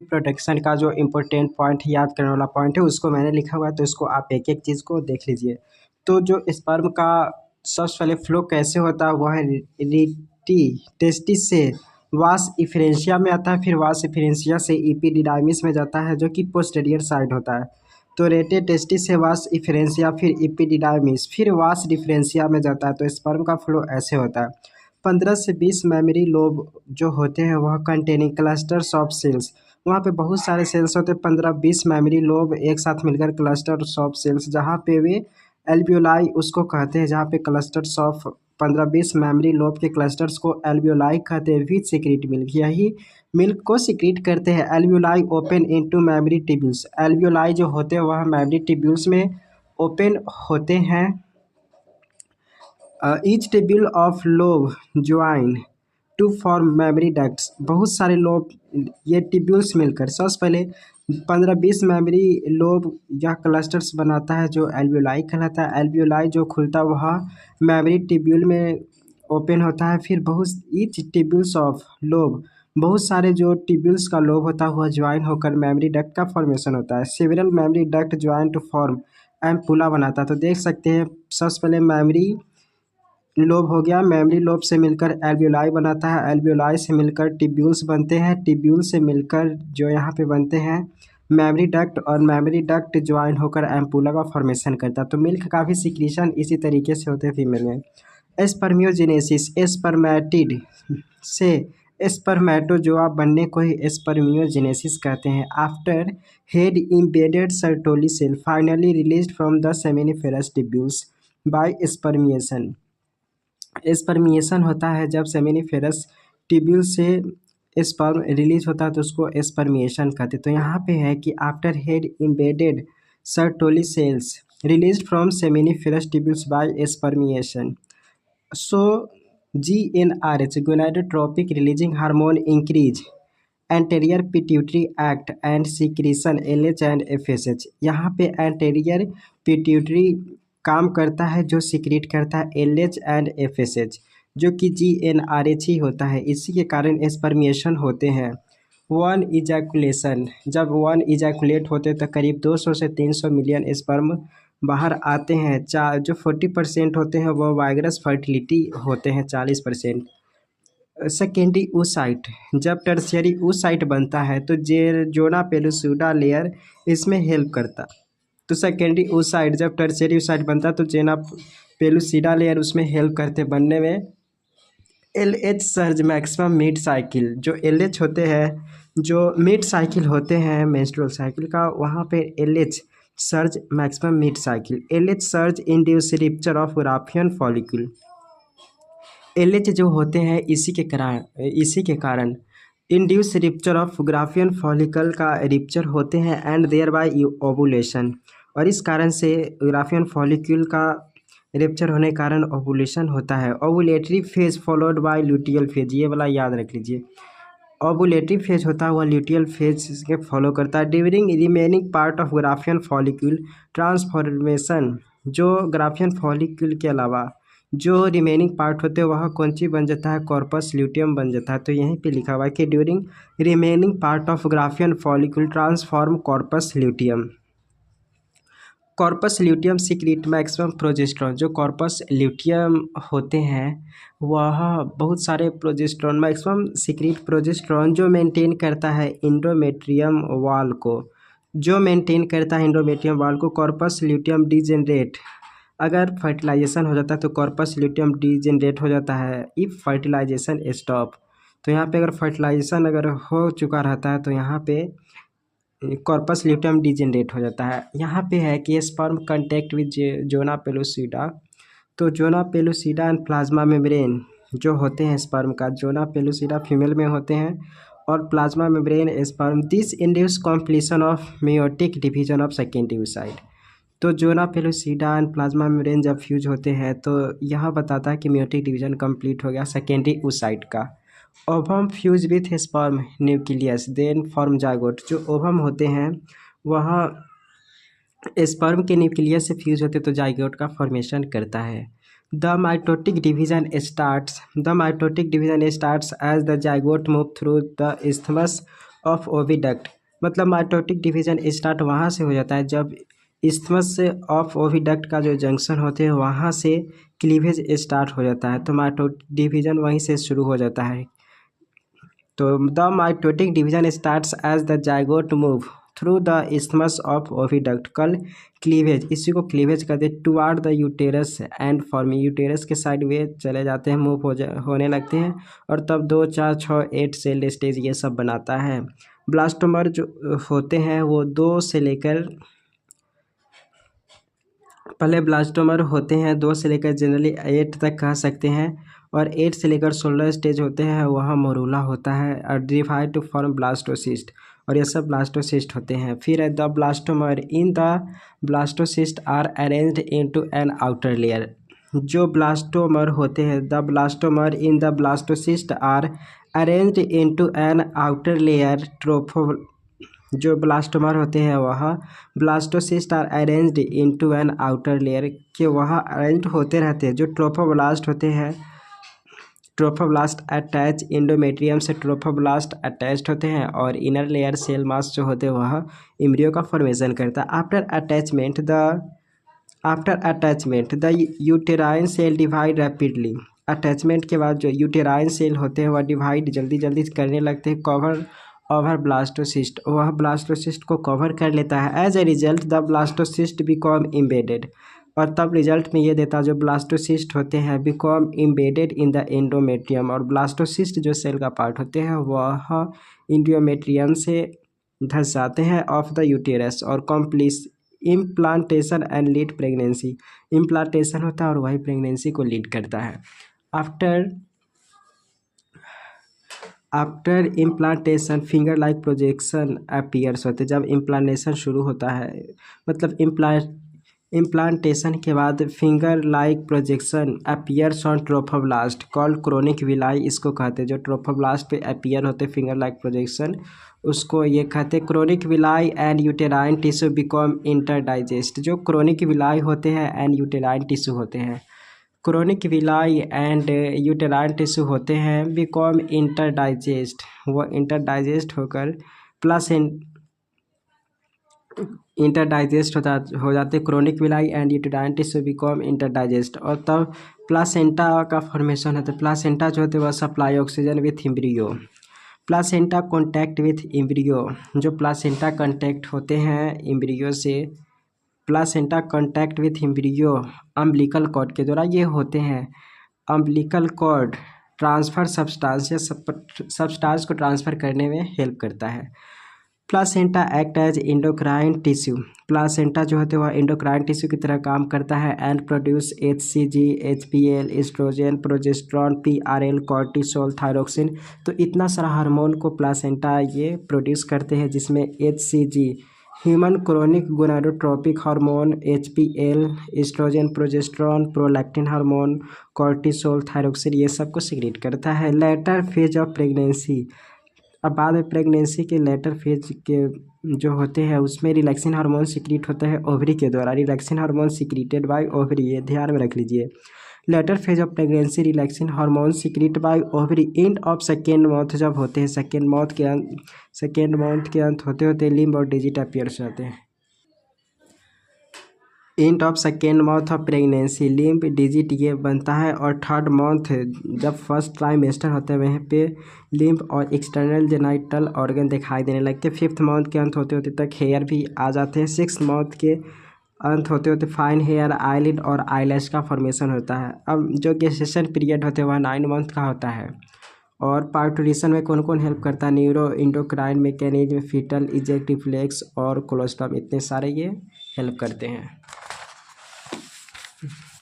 Protection का जो important point याद करने वाला पॉइंट है उसको मैंने लिखा हुआ है, तो इसको आप एक एक चीज़ को देख लीजिए। तो जो स्पर्म का सबसे पहले फ्लो कैसे होता है, वह है रीटी टेस्टिस से वास इफरेंशिया में आता है, फिर वास इफरेंशिया से इपिडिडाइमिस में जाता है जो कि पोस्टेरियर साइड होता है। तो रेटे टेस्टिस से वास इफरेंशिया, फिर इपिडिडाइमिस, फिर वास डिफरेंशिया में जाता है। तो स्पर्म का फ्लो ऐसे होता है। 15 से 20 मेमोरी लोब जो होते हैं वह कंटेनिंग क्लस्टर्स ऑफ सेल्स, वहाँ पे बहुत सारे सेल्स होते हैं। 15-20 मेमोरी लोब एक साथ मिलकर क्लस्टर्स ऑफ सेल्स, जहाँ पे वे एल्वियोलाई उसको कहते हैं, जहाँ पे क्लस्टर्स ऑफ 15-20 मेमोरी लोब के क्लस्टर्स को एल्वियोलाई कहते हैं। विच सिक्रीट मिल्क, यही मिल्क को सिक्रीट करते हैं। Alveoli open into mammary tubules, alveoli जो होते हैं वह मेमोरी ट्यूब्यूल्स में ओपन होते हैं। Each table of lobe join to form mammary ducts, बहुत सारे लोब ये टिब्यूल्स मिलकर सबसे पहले 15-20 मेमोरी लोब या क्लस्टर्स बनाता है जो एल्वियोलाई कहलाता है। एल्वियोलाई जो खुलता है वह मेमोरी टिब्यूल में ओपन होता है। फिर बहुत ईच टिब्यूल्स ऑफ लोब, बहुत सारे जो टिब्यूल्स का लोब होता है वह ज्वाइन होकर मेमोरी डक्ट का फॉर्मेशन होता है। Several mammary duct join to form ampulla बनाता है। तो देख सकते हैं सबसे पहले मेमोरी लोब हो गया, मेमोरी लोब से मिलकर एल्वियोलाई बनाता है, एल्वियोलाई से मिलकर टिब्यूल्स बनते हैं, टिब्यूल से मिलकर जो यहाँ पे बनते हैं मेमोरी डक्ट, और मेमोरी डक्ट ज्वाइन होकर एम्पुला का फॉर्मेशन करता है। तो मिल्क का भी सिक्रीशन इसी तरीके से होते हैं फीमेल में। स्पर्मियोजेनेसिस, स्पर्मेटिड से स्पर्मेटोजोआ बनने को ही स्पर्मियोजेनेसिस कहते हैं। After head embedded Sertoli cell finally released from the seminiferous tubules by spermiation, spermiation होता है जब सेमिनिफेरस ट्यूब्यूल से स्पर्म रिलीज होता है तो उसको स्पर्मिएशन कहते हैं। तो यहाँ पे है कि after head embedded Sertoli cells release from seminiferous tubules by spermiation, so GnRH gonadotropic releasing hormone increase anterior pituitary act and secretion LH and FSH। यहाँ पे एंटेरियर पिट्यूटरी काम करता है जो सिक्रीट करता है LH एंड FSH, जो कि GnRH ही होता है। इसी के कारण स्पर्मिएशन होते हैं। वन इजैकुलेशन, जब वन इजैकुलेट होते तो करीब 200 से 300 मिलियन स्पर्म बाहर आते हैं। जो 40% होते हैं वो वाइग्रस फर्टिलिटी होते हैं 40%। सेकेंडरी oocyte, जब टर्शियरी oocyte बनता है तो जोना पेलुसुडा लेयर इसमें हेल्प करता। तो सेकेंडरी oocyte जब टर्शियरी oocyte बनता है तो जेना पेलुसिडा लेयर उसमें हेल्प करते बनने में। LH surge maximum mid cycle, जो LH होते हैं जो मिड साइकिल होते हैं मेंस्ट्रुअल साइकिल का, वहाँ पे LH surge maximum mid cycle. LH surge induce rupture of Graafian follicle, LH जो होते हैं इसी के कारण induce rupture of Graafian follicle का रिप्चर होते हैं एंड देयर बाय ओवुलेशन, और इस कारण से ग्राफियन फॉलिक्यूल का रप्चर होने के कारण ओवुलेशन होता है। Ovulatory phase followed by luteal phase, ये वाला याद रख लीजिए। ओवुलेटरी फेज होता है वह ल्यूटियल फेज के फॉलो करता है। During remaining part of Graafian follicle transformation, जो ग्राफियन फॉलिक्यूल के अलावा जो रिमेनिंग पार्ट होते हैं वह कौन सी बन जाता है, कॉर्पस ल्यूटियम बन जाता है। तो यहीं पे लिखा हुआ है कि during remaining part of Graafian follicle transform corpus luteum. Corpus luteum secrete maximum progesterone, जो कॉर्पस ल्यूटियम होते हैं वह बहुत सारे प्रोजेस्टेरॉन मैक्सिमम सिक्रीट प्रोजेस्टेरॉन जो मेंटेन करता है इंडोमेट्रियम वाल को, जो मेंटेन करता है इंडोमेट्रियम वाल को। कॉर्पस ल्यूटियम डिजेनरेट, अगर फर्टिलाइजेशन हो जाता है तो कॉर्पस ल्यूटियम डिजेनरेट हो जाता है इफ़ फर्टिलाइजेशन स्टॉप। तो यहाँ पे अगर फर्टिलाइजेशन अगर हो चुका रहता है तो यहाँ पे कॉर्पस ल्यूटियम डिजेनरेट हो जाता है। यहाँ पे है कि sperm contact with zona pellucida, तो zona pellucida and plasma membrane जो होते हैं स्पर्म का, जोना पेलुसिडा फीमेल में होते हैं और plasma membrane sperm, this induce completion of meiotic division of secondary oocyte। तो zona pellucida and plasma membrane जब फ्यूज होते हैं तो यह बताता है कि मेयोटिक डिवीजन कंप्लीट हो गया सेकेंडरी oocyte का। Ovum fuse with sperm nucleus then form zygote, जो ओवम होते हैं वह स्पर्म के न्यूक्लियस से फ्यूज होते तो जाइगोट का फॉर्मेशन करता है। The mitotic division starts as the zygote move through the isthmus of oviduct, मतलब माइटोटिक डिवीजन स्टार्ट वहाँ से हो जाता है जब इस्थमस ऑफ ओविडक्ट का जो जंक्शन होते हैं वहाँ से क्लीवेज स्टार्ट हो जाता है, तो माइटोटिक डिवीजन वहीं से शुरू हो जाता है। तो the mitotic division starts as the zygote move through the isthmus of oviduct, called cleavage, इसी को क्लीवेज कहते हैं, toward the uterus and forming, uterus के साइड वे चले जाते हैं, मूव होने लगते हैं, और तब 2, 4, 6, 8 सेल स्टेज ये सब बनाता है। ब्लास्टोमर जो होते हैं वो 2 से लेकर, पहले ब्लास्टोमर होते हैं 2 से लेकर जनरली 8 तक कह सकते हैं, और 8 से लेकर 16 स्टेज होते हैं, वहाँ मोरूला होता है, और डिवाइड टू फॉर्म ब्लास्टोसिस्ट, और ये सब ब्लास्टोसिस्ट होते हैं। फिर है the blastomere in the blastocyst are arranged into an outer layer, जो ब्लास्टोमर होते हैं the blastomere in the blastocyst are arranged into an outer layer tropho, जो ब्लास्टोमर होते हैं वह blastocyst are arranged into an outer layer के वहाँ arrange होते रहते हैं। जो ट्रोफोब्लास्ट होते हैं, ट्रोफोब्लास्ट अटैच इंडोमेट्रियम से ट्रोफोब्लास्ट अटैच्ड होते हैं, और इनर लेयर सेल मास जो होते हैं वह एम्ब्रियो का फॉर्मेशन करता है। After attachment the uterine cell divide rapidly, attachment के बाद जो यूटेराइन सेल होते हैं वह डिवाइड जल्दी जल्दी करने लगते हैं, कवर ओवर ब्लास्टोसिस्ट, वह ब्लास्टोसिस्ट को कवर कर लेता है। As a result the blastocyst become embedded, और तब रिजल्ट में ये देता है जो ब्लास्टोसिस्ट होते हैं become embedded in the endometrium, और ब्लास्टोसिस्ट जो सेल का पार्ट होते हैं वह इंडोमेट्रियम से धंस जाते हैं ऑफ द यूटेरस, और completes implantation and lead pregnancy, implantation होता है और वही प्रेगनेंसी को लीड करता है। After implantation finger like projection appears होते, जब इम्प्लांटेशन शुरू होता है, मतलब इम्प्लांटेशन के बाद finger like projection appears on trophoblast called chronic villi, इसको कहते हैं, जो ट्रोफोब्लास्ट पे अपीयर होते फिंगर लाइक प्रोजेक्शन उसको ये कहते हैं chorionic villi, and uterine tissue become interdigitated, जो क्रोनिक विलाई होते हैं एंड यूटेराइन टिश्यू होते हैं, chorionic villi and uterine tissue होते हैं बिकॉम इंटरडाइजेस्ट, वो इंटरडाइजेस्ट होकर प्लस इंटरडाइजेस्ट हो जाते, chorionic villi and uterine tissue become interdigitated, और तब प्लासेंटा का फॉर्मेशन होता है। प्लासेंटा जो होते हैं वह supply oxygen with embryo, placenta contact with embryo, जो प्लासेंटा कॉन्टैक्ट होते हैं एम्ब्रियो से, placenta contact with embryo umbilical cord के द्वारा ये होते हैं। अम्बिलिकल कॉर्ड ट्रांसफर सब्सटेंस को ट्रांसफ़र करने में हेल्प करता है। Placenta act as endocrine tissue, placenta जो होते हैं वह इंडोक्राइन टिश्यू की तरह काम करता है, and produce HCG, HPL, oestrogen, progesterone, PRL, cortisol, thyroxine, तो इतना सारा हार्मोन को प्लासेंटा ये प्रोड्यूस करते हैं, जिसमें HCG human chorionic gonadotropic hormone, HPL oestrogen, progesterone, prolactin hormone, cortisol, thyroxine ये सब को सिक्रीट करता है। लेटर फेज ऑफ प्रेगनेंसी, अब बाद में प्रेगनेंसी के लेटर फेज के जो होते हैं उसमें रिलैक्सिन हार्मोन सिक्रीट होता है ओवरी के द्वारा, relaxin hormone secreted by ovary, ये ध्यान में रख लीजिए। Later phase of pregnancy relaxin hormone secrete by ovary and of second month, जब होते हैं सेकेंड मंथ के अंत होते होते लिम्ब और डिजिट अपीयर हो जाते हैं। And of second month of pregnancy limb digit ये बनता है, और थर्ड मंथ जब फर्स्ट ट्राइमेस्टर होता है वहीं पे लिम्ब और एक्सटर्नल जेनाइटल ऑर्गन दिखाई देने लगते हैं। फिफ्थ मंथ के अंत होते होते तक हेयर भी आ जाते हैं। सिक्स मंथ के अंत होते होते फाइन हेयर, आईलिड और आईलैश का फॉर्मेशन होता है। अब जो गेस्टेशन पीरियड होते हैं वह 9 मंथ का होता है। और पार्टूरेशन में कौन कौन हेल्प करता है, neuro endocrine mechanism, foetal eject reflex और कोलोस्टॉम, इतने सारे ये हेल्प करते हैं।